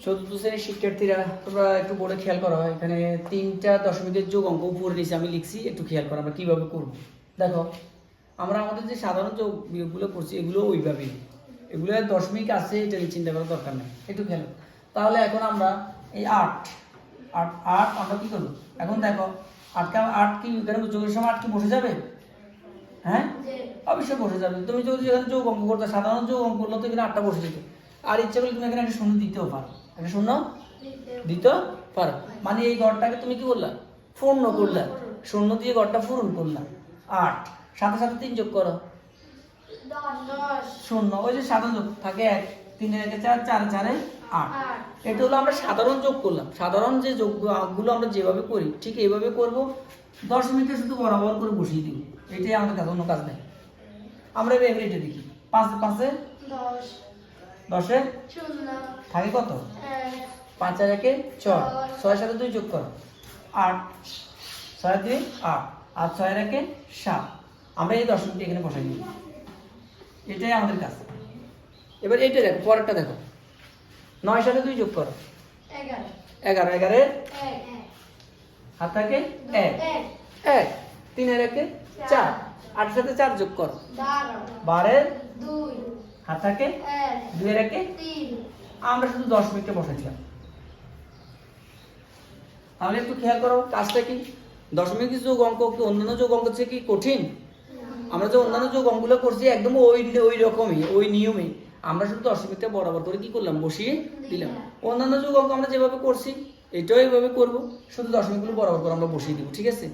চতুর্থ শ্রেণীর শিক্ষার্থীরা তোমরা একটু বোর্ডে খেয়াল করো, এখানে 3টা দশমিকের যোগ অঙ্ক উপরে নিচে আমি লিখছি, একটু খেয়াল করো আমরা কীভাবে করবো। দেখো আমরা আমাদের যে সাধারণ যোগ বিয়োগগুলো করছি এগুলো ওইভাবেই, এগুলো দশমিক আছে এটা নিয়ে চিন্তা করার দরকার নেই, একটু খেয়াল। তাহলে এখন আমরা এই 8 আমরা কী করবো এখন দেখো 8 কি এখানে যোগের সময় 8 কি বসে যাবে? হ্যাঁ অবশ্যই বসে যাবে। তুমি যদি এখানে যোগ অঙ্ক করতে সাধারণ যোগ অঙ্ক করলে তো এখানে 8টা বসে যেত, আর ইচ্ছা করলে তুমি এখানে একটা শূন্য দিতেও পারো, একটা শূন্য দিতে পারো। মানে এই ঘরটাকে তুমি কি করলা? পূর্ণ করলা, শূন্য দিয়ে ঘরটা পূরণ করলা। 8 সাথে সাথে 3 যোগ করো, 10 শূন্য, ওই যে সাধারণ যোগ থাকে 1 3 এর 4 4 4 8। এটা হলো আমরা সাধারণ যোগ করলাম। সাধারণ যে যোগগুলো আমরা যেভাবে করি ঠিক এইভাবে করব, দশমিকে শুধু বরাবর করে বসিয়ে দিব, এটাই আমাদের কাছে, অন্য কাজ নেই। আমরা এবার এটা দেখি, 5 5 এ 10 এ 0 থাকে কত? 5 আর 1 6, 6 সাথে 2 যোগ করো 8, 6 2 8, আর 6 আর 1 7। আমরা এই দশমিকটা এখানে বসাই দিই, এটাই আমাদের কাজ। এবার এইটা দেখো, পরেরটা দেখো, 9 সাথে 2 যোগ করো 11 11, 11 এর 1 হাত থাকে 1 1, 3 এর 1 4, 8 সাথে 4 যোগ করো 12 এর 2 হাত থাকে 2 এর 1 3। আমরা শুধু দশমিকটা বসাইছিলাম। তাহলে একটু খেয়াল করো কাজটা কি, দশমিক যোগ অঙ্ক কি অন্যান্য যোগ অঙ্ক থেকে কি কঠিন? আমরা যে অন্যান্য যোগ অঙ্কগুলো করছি একদম ওই রকমই, ওই নিয়মে আমরা শুধু দশমিকটা বরাবর করে কি করলাম? বসিয়ে দিলাম। অন্যান্য যোগ অঙ্ক আমরা যেভাবে করছি এটাও এইভাবে করবো, শুধু দশমিকগুলো বরাবর করে আমরা বসিয়ে দিব, ঠিক আছে?